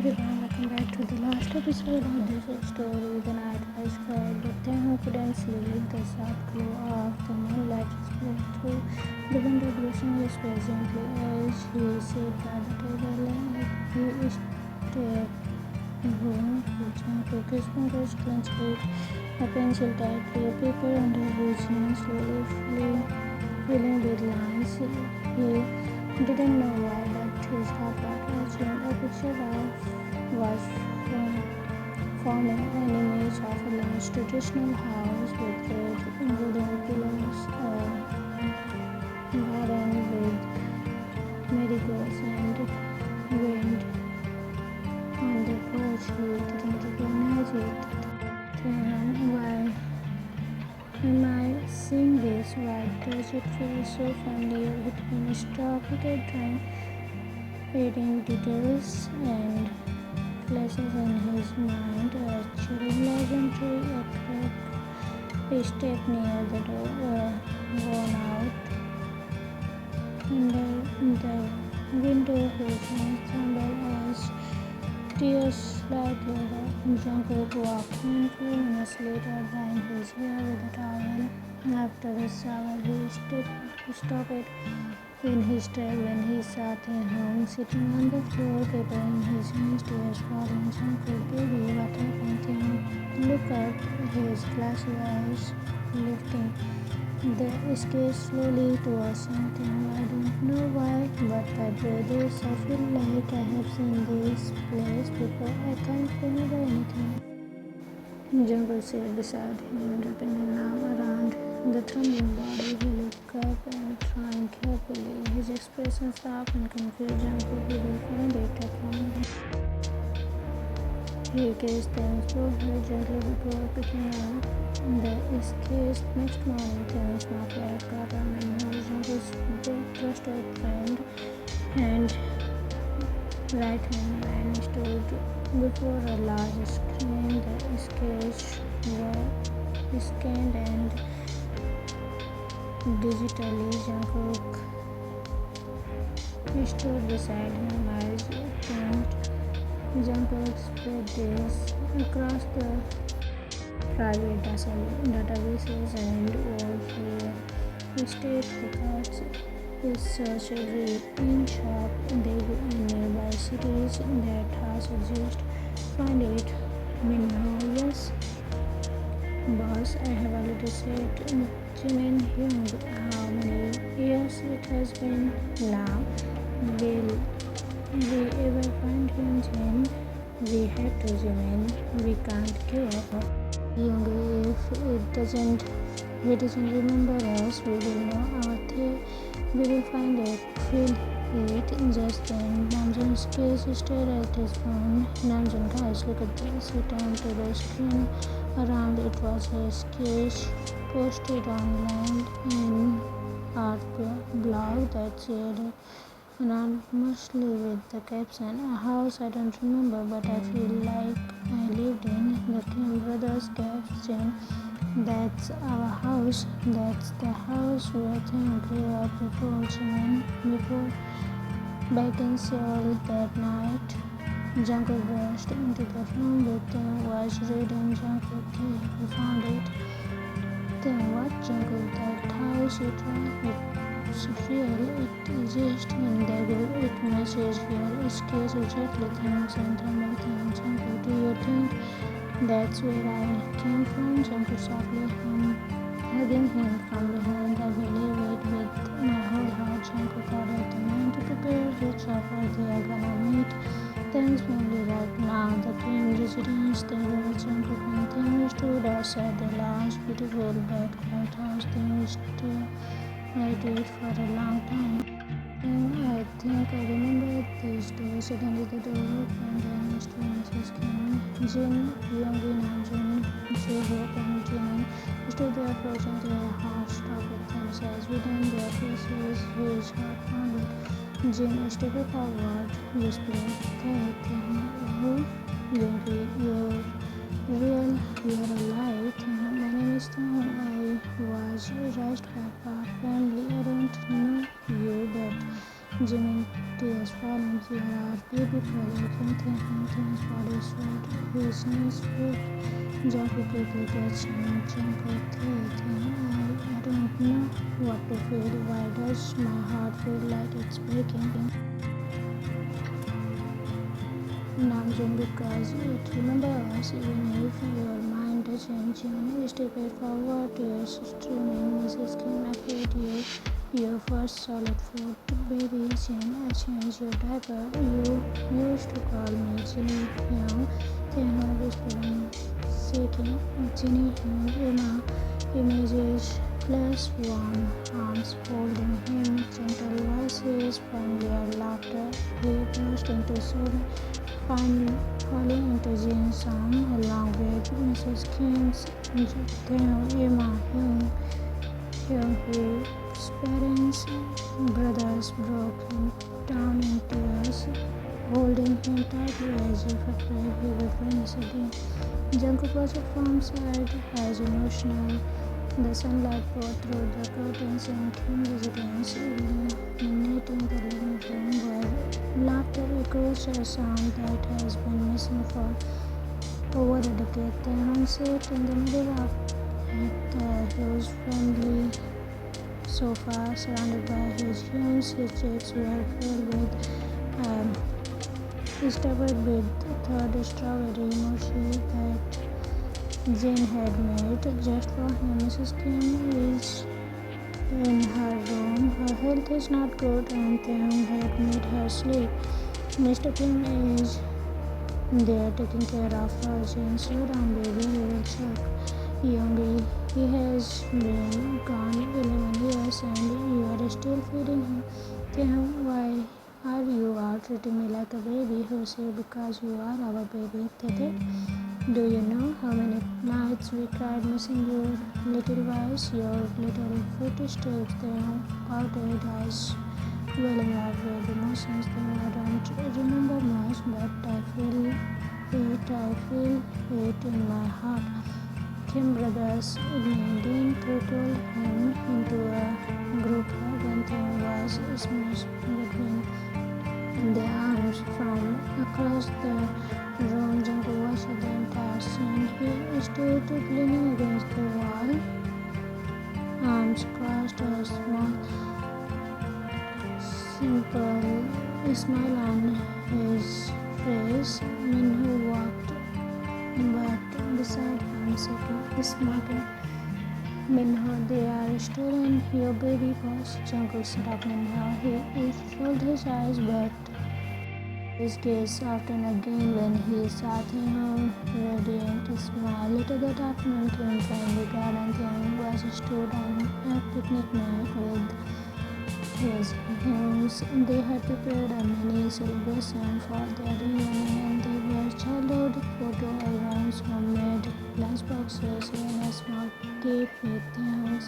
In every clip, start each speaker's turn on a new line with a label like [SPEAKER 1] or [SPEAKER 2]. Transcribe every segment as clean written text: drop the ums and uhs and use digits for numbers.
[SPEAKER 1] everyone, welcome back to the last episode of this story. The night was quiet, but Taehyung couldn't sleep. The soft glow of the moonlight split through the window, brushing his face gently as he sat by the table. He stared home, Jungkook. His fingers clenched, a pencil tightly, a paper under his chin, slowly filling with lines. He didn't know why, but his heart was racing. A picture was forming, an image of a large traditional house with red wooden pillars, a garden with marigolds and wind on the porch. He didn't recognize it. Why am I seeing this? Why does it feel so familiar? It can stop at trying adding details and flashes in his mind. A chilling legendary, a crack, a step near the door, worn out under the window. His hands trembled as tears slightly hurt. Jungkook walked in 2 minutes later, drying his hair with a towel. After the shower, he stopped in his chair when he saw Taehyung sitting on the floor, paper in his hands, tears falling. Jungkook, baby, what happened? Taehyung looked up, his glassy eyes lifting. The stairs slowly towards something. I don't know why, but I do this. I feel like I have seen this place before. I can't remember anything. Jungkook sat beside him, wrapping an arm around the trembling body. He looked up and trying carefully. His expression sharp and confused. Jungkook, he will find it. I promise. He kissed them forehead gently before picking up the skis. Next morning, Taehyung's Mafia got on and Jungkook's trusted friend and right hand man stood before a large screen. The sketches were scanned and digitally. Jungkook stood beside him, eyes bent. Jungkook spread this across the private databases and old state records. His search every inch of Jeju and nearby cities that house exist. Find it. Meanwhile, yes, boss, I have already said Hyung, how many years it has been now? Will we ever find him, Jin? We have to, Jimin. We can't give up. Young, if he doesn't remember us, we will know our we will find it. Feel it. Just then, Namjoon's gaze stared at his phone. Namjoon, guys, look at this. He turned to the screen around. It was a sketch posted online in art blog that said anonymously with the caption, a house I don't remember but I feel like I lived in. The Kim brothers caption, that's our house. That's the house where Taehyung grew up before Jimin, before biting Seoul that night. Jungkook rushed into the room with Taehyung was reading. Jungkook, he found it. Then what, Jungkook? That house you tried? It's real. It exists in Daegu. It matches your skills exactly. Things and trembling. Jungkook, do you think that's where I came from? Jungkook softly hugging him from behind. I believe it with my whole heart. Jungkook ordered the man to prepare his supper. They are gonna meet Taehyung's family right now. The Kim residence. They were Jungkook and Taehyung stood outside the large, beautiful backcourt house. They stayed at it for a long time. And I think I remember this day. Suddenly the door opened and strangers came. Jin, Youngie, Namjoon, Jaehook and Jimin stood there approaching. Their hearts stopped themselves within their faces. His heart pounded. Jin stepped forward, whispering, hey, who? Youngie, you're real, you're alive. My name is Taehyung. I was raised by our family. I don't know you, but Jimin, tears falling. here are baby projects and things body suit, business food. Jungkook quickly gets him. Jungkook I don't know what to feel. Why does my heart feel like it's breaking? Namjoon, because it remembers even if your mind doesn't. You step it forward to your streaming Mrs. Kim fed you your first solid food. Baby Jin, I changed your diaper. You used to call me Jinny Hyung. Taehyung whispering, shaking. Jinny Hyung, Emma, images plus warm arms holding him, gentle voices, familiar laughter. He burst into song, falling into Jin's song along with Mrs. Kim's Taehyung, Emma Hyung, whose parents, brothers broke down in tears, holding him tightly as if afraid he would vanish again. Jungkook was a firm side as emotional. The sunlight poured through the curtains and Kim residence, illuminating the living room where laughter echoes a sound that has been missing for over a decade. Taehyung sat in the middle of it, his friendly sofa, surrounded by his humans. His cheeks were filled with covered with third strawberry mochi that Jane had made just for him. Mrs. Kim is in her room. Her health is not good and Taehyung had made her sleep. Mr. Kim is there taking care of her. Jane, slow down baby, you will choke. Youngie, he has been gone 11 years and you are still feeding him. Taehyung, why are you all treating me like a baby? Who say because you are our baby, Tete? Do you know how many nights we cried missing your little voice, your little footsteps? Taehyung pouted, eyes welling up with emotions. I don't remember much, but I feel it in my heart. Kim brothers leaned to pull him into a group hug and Taehyung was smushed between their arms from across the room. Jungkook watched the entire scene. He stood leaning against the wall, arms crossed, a small, simple smile on his face. Minho walked but beside him, smoking. Minho, they are stolen your baby boss. Jungkook stood up Minho. He rolled his eyes but his gaze softened again when he saw Taehyung radiant smile. Later that afternoon came from the garden. Taehyung was stood on a picnic mat with his hymns. They had prepared a mini celebration for their reunion. They were childhood photo albums, homemade lunchboxes, and a small cake with Taehyung's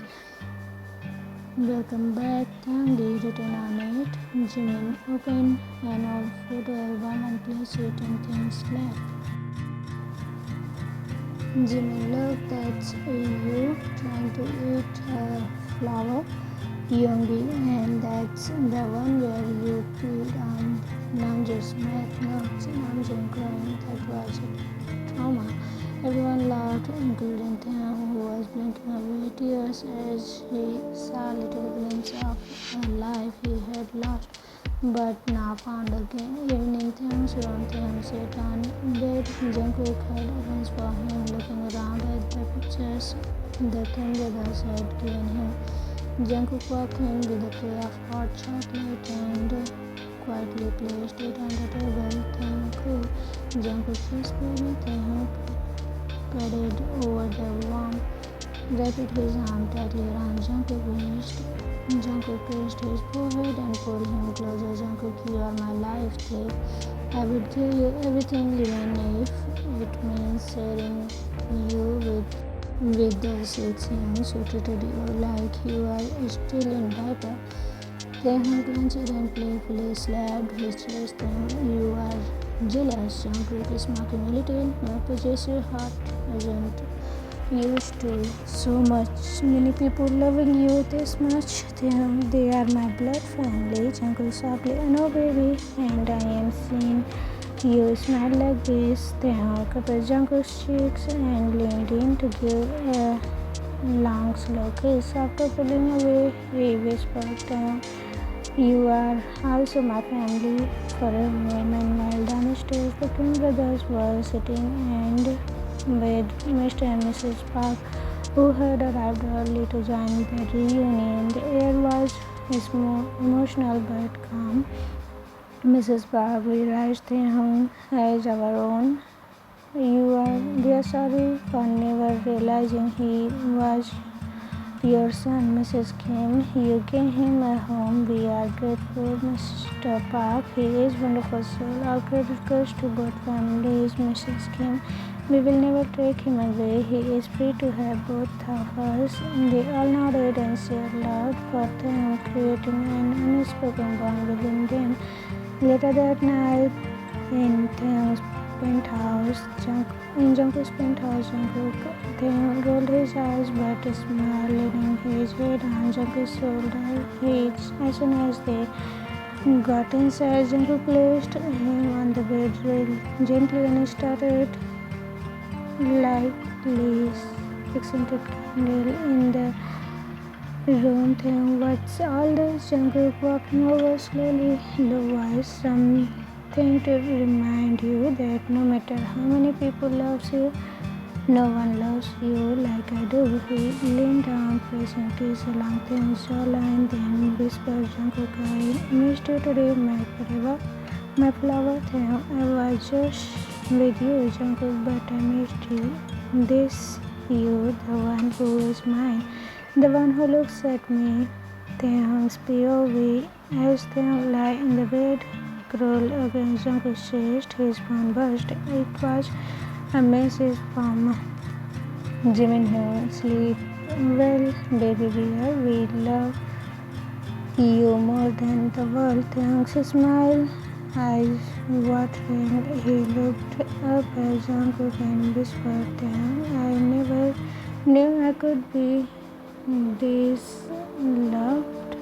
[SPEAKER 1] welcome back Tangi written on it. Jimin opened an old photo album and placed it in Taehyung's lap. Jimin, look, that's you trying to eat a flower. Youngie, and that's the one where you peed on Namjoon's mat. No, Namjoon crying. That was a trauma. Everyone laughed, including Taehyung, who was blinking away tears as he saw a little glimpse of a life he had lost, but now found again. Evening, Taehyung's room. Taehyung sat on bed. Jungkook had arranged for him, looking around at the pictures the Kim brothers had given him. Jungkook walked in with a tray of hot chocolate and quietly placed it on the table. Taehyung, Jungkook kissed baby. Taehyung padded over the warm, wrapped his arm tightly around Jungkook's waist. Jungkook kissed his forehead and pulled him closer. Jungkook, you are my life, Tae. I would give you everything even if it means sharing you with the 6 youngs who treated you like you are still in diaper. Taehyung clenched and playfully slapped his chest. You are jealous. Jungkook is smirking a little. My possessive heart isn't used to so much. Many people loving you this much. They are my blood family. Jungkook softly, no baby, and I am seeing you smile like this. Taehyung covered Jungkook's cheeks and leaned in to give a long slow kiss. After pulling away, he whispered, Taehyung, you are also my family. For a moment, while downstairs, the twin brothers were sitting and with Mr. and Mrs. Park, who had arrived early to join the reunion. The air was emotional but calm. Mrs. Park realized Taehyung as our own. We are sorry for never realizing he was your son, Mrs. Kim. You gave him a home. We are grateful, Mr. Park. He is wonderful soul. Our credit goes to both families, Mrs. Kim. We will never take him away. He is free to have both of us. They all nodded and shared love for them, creating an unspoken bond within them. Later that night, in Taehyung's penthouse, Jungkook's penthouse, Taehyung rolled his eyes but smiled, leaning his head on Jungkook's shoulder. As soon as they got inside, Jungkook placed him on the bed rail gently and started lightly accented candle in the room. Taehyung, what's all this? Jungkook walking over slowly, low voice. Something to remind you that no matter how many people loves you, no one loves you like I do. He leaned down, pressing kiss along Taehyung's jawline, then whispered, Jungkook, I missed you today, my flower. Taehyung, I was just with you, Jungkook, but I missed you. This you, the one who is mine. The one who looks at me. Taehyung's POV. As Taehyung lay in the bed, curled against Jungkook's chest, his phone buzzed. It was a message from Jimin. Sleep well, baby dear. We love you more than the world. Taehyung's smile, eyes watering. He looked up at Jungkook and whispered, Taehyung, I never knew I could be this loved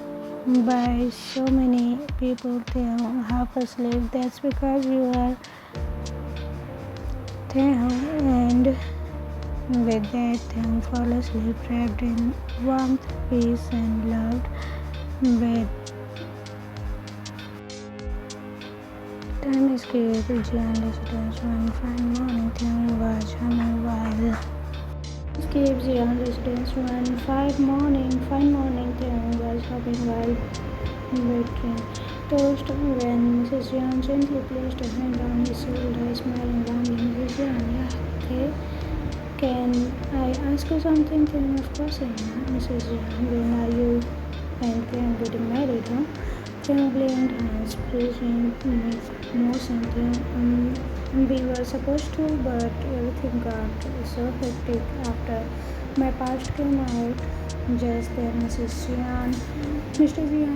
[SPEAKER 1] by so many people. Taehyung half asleep. That's because you are Taehyung. And with that, Taehyung fell asleep, wrapped in warmth, peace, and loved. With time escaped, Jian residence one fine morning. Taehyung was humming while escapes Jian residence one fine morning. Taehyung was hopping while baking toast when Mrs. Jian gently placed a hand on his shoulder, smiling warmly. Mrs. Jian, yeah, okay. Can I ask you something? Taehyung, of course I am. Mrs. Jian, when are you and Taehyung getting married, huh? Taehyung blinked hands, pressing motion. We were supposed to, but everything got so hectic after my past came out. Just then, Mr. Jian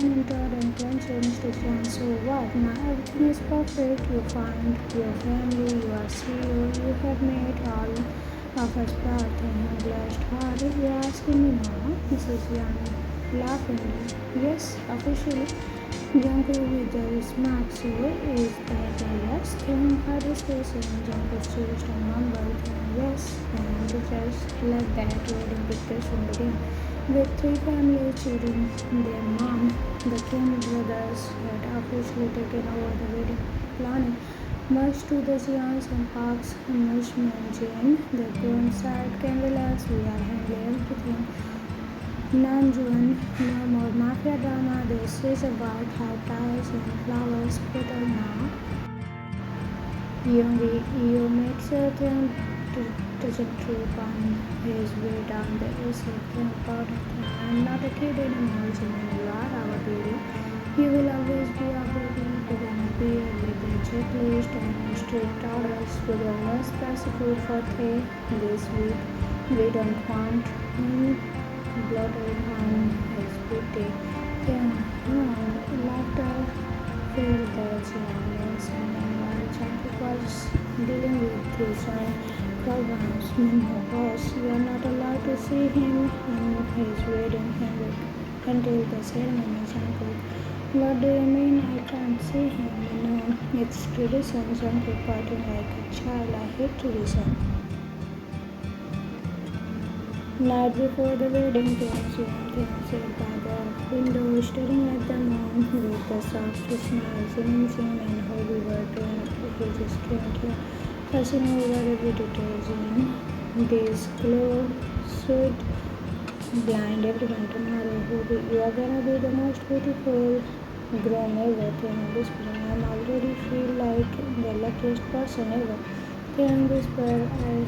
[SPEAKER 1] entered and clenched. Mr. Jian, so what? Now everything is perfect. You found your family, you are CEO, you have made all of us proud. And blushed hard. You are asking me now? Mrs. Jian laughingly. Yes, officially. Jungkook with a smart soul is that a yes? Taehyung had his face and Jungkook changed and mumbled yes, and just like that wedding preparation began. With three families cheering their mom, the Kim brothers had officially taken over the wedding planning. Much to the Jians and Park's amusement, Jane, the groom side can relax, we are handling everything. Namjoon, no more mafia drama. This is about how ties and flowers better now. You make certain doesn't trip on his way down the estate. Important thing. I'm not a kid anymore, Jimmy. You are our baby. You will always be our baby. We're gonna be with a checklist and strict orders. We will not spicy food for tea this week. We don't want him blotted on his birthday. Then, laughter filled the Jian's and while Jungkook was dealing with his own programs. Minho boss, you are not allowed to see him in his wedding hammock until the ceremony. Jungkook, what do you mean I can't see him? No, it's tradition. Jungkook partying like a child. I hate tradition. Night before the wedding, Taehyung sat by the window, staring at the moon with the soft smile. Jin and Hobie were doing his skincare, fussing over every detail. Jin, this glow should blind everyone tomorrow. Hobie, you are gonna be the most beautiful groom ever. Taehyung whispering, I already feel like the luckiest person ever. Taehyung whispered, I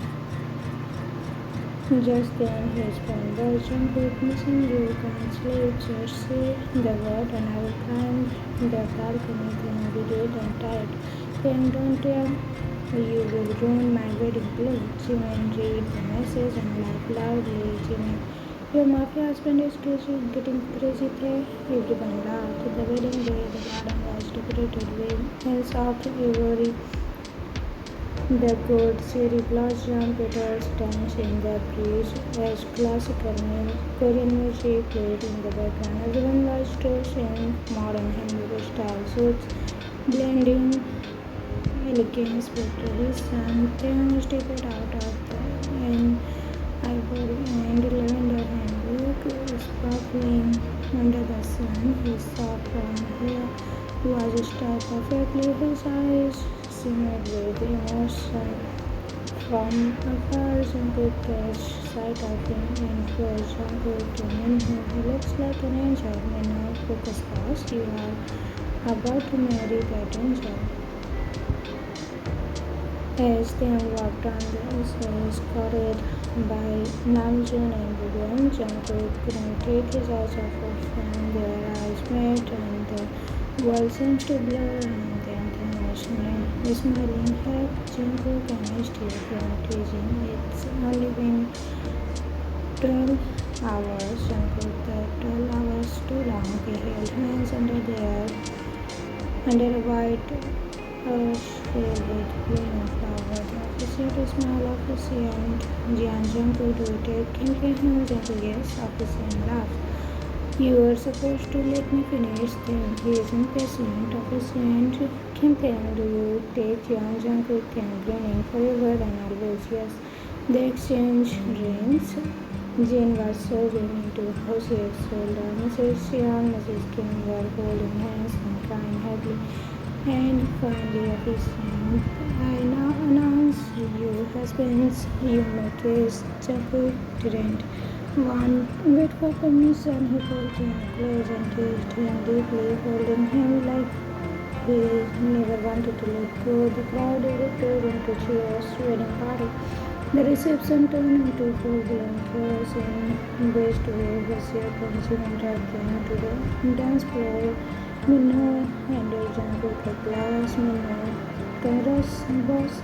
[SPEAKER 1] just then his phone was Jungkook, missing you, can't sleep, just say the word and I will climb the balcony. Then we did and tired. Then don't tell you will ruin my wedding clothes. Jimin read the message and laughed loudly. Jimin, your mafia husband is crazy, getting crazy there. Everyone laughed. The wedding day, the garden was decorated with hints of ivory. The gold cherry blossom petals dance in the breeze as classical Korean music played in the background. Everyone was dressed in modern Hindu style suits, blending elegance with tradition. Taehyung stepped out of an ivory and lavender handbag, sparkling under the sun. His soft brown hair was styled perfectly. His eyes shimmered with emotion. From afar, Jungkook catch sight of him and first Jungkook to Minho. He looks like an angel. Minho, focus fast. You are about to marry that angel. As they walked down the stairs, escorted by Namjoon and Bugyeon, Jungkook couldn't take his eyes off of them. Their eyes met and the world seems to blur around them. They smiling at Jungkook and I still feel teasing. It's only been 12 hours. Jungkook thought 12 hours too long. They held hands under a white filled with blooming flowers. Officer smile officiant. Jian Jungkook, do you take him? Jungkook, yes. Officiant laughs. You are supposed to let me finish. Then he is impatient. Officiant, Kim Taehyung, do you take Young Jungkook and grinning forever and always? Yes. They exchange rings. Jane was sobbing into Jose's shoulder. Mrs. Young, Mrs. Kim were holding hands and crying happily. And finally, officiant, I now announce you husbands. You may kiss. Jungkook didn't wait for permission. He pulled him close and kissed him deeply, holding him like he never wanted to let go. The crowd erupted into cheers. Wedding party. The reception turned into full-blown chaos in best way. His principal dragged them to the dance floor. Minho handed Jungkook a glass. Minho, congrats, boss.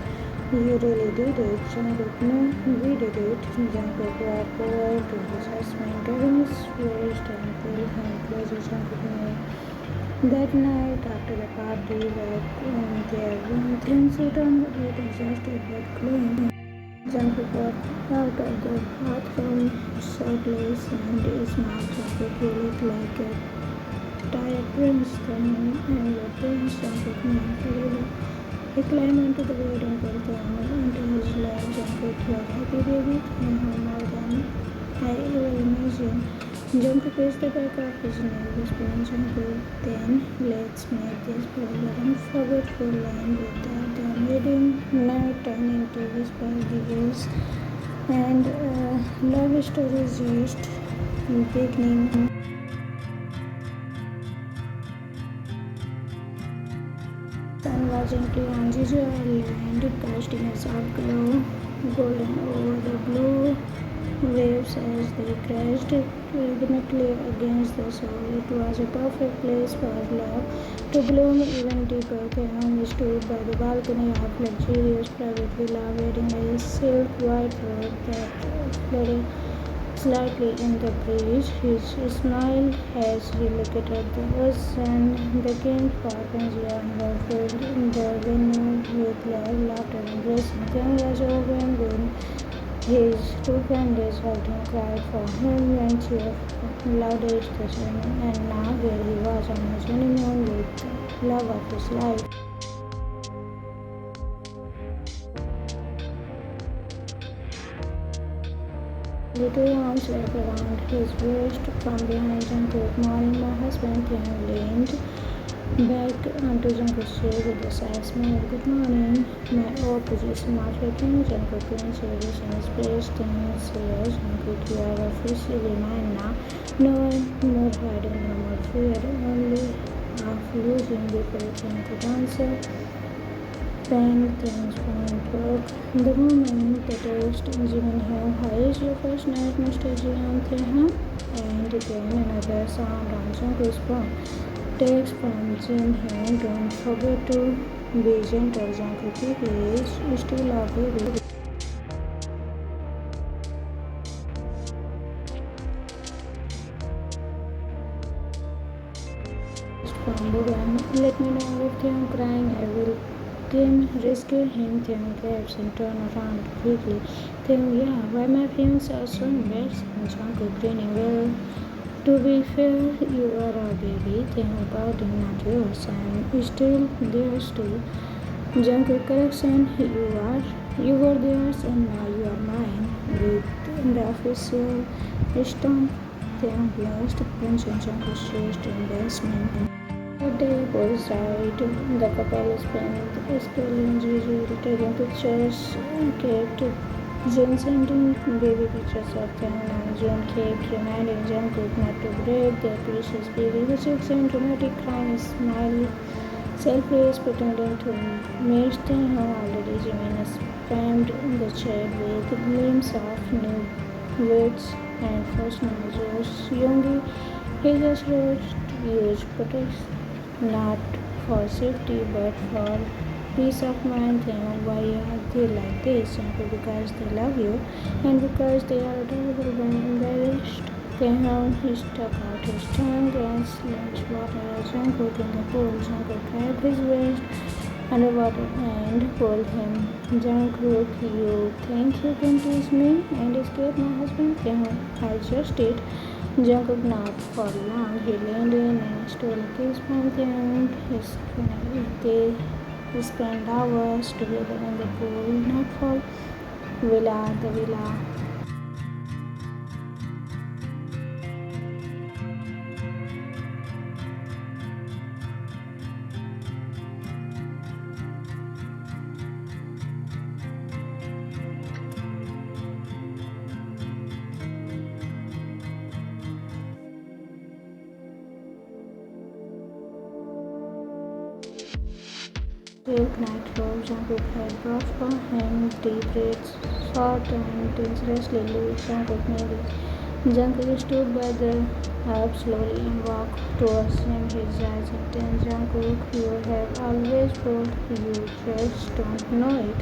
[SPEAKER 1] You really did it. Jungkook, no, we did it. Jungkook walked over to his husband, grabbing his waist and pulled him closer. Jungkook knew that night after the party that in their room things returned with exhausted but glowing. Jungkook walked out of the bathroom shirtless and smiled. Jungkook, you look like a tired prince. And your prince, Jungkook, forever. He climbed onto the bed and put the animal into his lap. Jungkook, you are happy, baby? More than I ever imagined. Jungkook is the back of his neck, whispering, Jungkook, then let's make this forever unforgettable and with the wedding night turned into whisper giggles and love stories just beginning. Sun was gently on Jeju Island, casting a soft glow, golden over the blue waves as they crashed rhythmically against the shore. It was a perfect place for love to bloom even deeper. Taehyung stood by the balcony of luxurious private villa, wearing a silk white robe that flooded slightly in the breeze. His smile has relocated us and the king partners were filled in the venue with loud laughter and blessing. Taehyung was overwhelmed when his two families hugged him, cried for him, and cheered loudest the ceremony. And now here he was on his honeymoon with the love of his life. The two arms wrapped around his waist from behind Jungkook. Morning, my husband Taehyung leaned back onto Jungkook's chair with a sad smile. Good morning, my opposition Mafia Jungkook clean service in his place. Taehyung says, Jungkook, you are officially mine now. No more hiding, no more fear, only of losing before Taehyung could answer. Bang, things won't work. The moment the text Jimin Hyung, how is your first night, Mr. Jian Taehyung? And again another sound on Jungkook's phone. Text from Jin Hyun, don't forget to be gentle, Jungkook. He is still a baby. From Bugan, let me know if Taehyung crying. I will then rescue him. Taehyung grabs and turn around quickly. Taehyung, yeah, why my feelings are so embarrassed? Jungkook grinning, well, to be fair, you are our baby. Taehyung pouting, not yours. I'm still theirs too. Jungkook correction, you were theirs and now you are mine. With the official stamp, Taehyung blushed, punching Jungkook's chest in embarrassment. The day was right. The couple spent a school in Jeju, taking pictures, kept Jin sending baby pictures of them, and Jin kept reminding Jungkook not to break their precious baby. The chicks and dramatic crying smile, selfies pretending to miss them. Already Jimin spammed the chat with glimpses of new words and first measures. Yoongi, he just wrote use protect not for safety but for peace of mind. Why are they like this? Simply because they love you and because they are adorable when embarrassed. He stuck out his tongue and slashed water at Jungkook in the pool. Jungkook grabbed his waist underwater and pulled him. Jungkook, you think you can tease me and escape my husband? I just did. Jungkook not for long. He leaned in and stole a kiss from Taehyung. They spent hours together in the pool, not for the villa. Silk nightrobe Jungkook had brought for him, deep breaths, short and dangerously loose. Jungkook made it. Jungkook stood by the herb slowly and walked towards him, his eyes intense. Jungkook, you have always felt you just don't know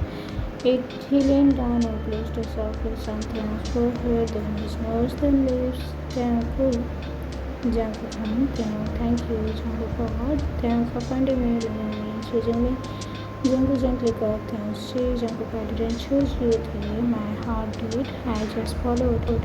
[SPEAKER 1] it. He leaned down and placed a soft kiss on Taehyung's forehead, then his nose, then lips. Taehyung cool. Jungkook, thank you, Jungkook, for what? Taehyung for finding me, loving me, and choosing me. Jungkook gently cupped Taehyung's cheek. Jungkook, I didn't choose you, Taehyung. My heart did. I just followed.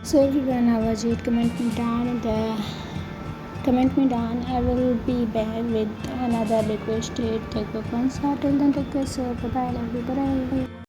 [SPEAKER 1] So everyone, how was it? Comment me down. I will be back with another requested Taekook concert. Till then, take care. So bye bye. Love you. Bye.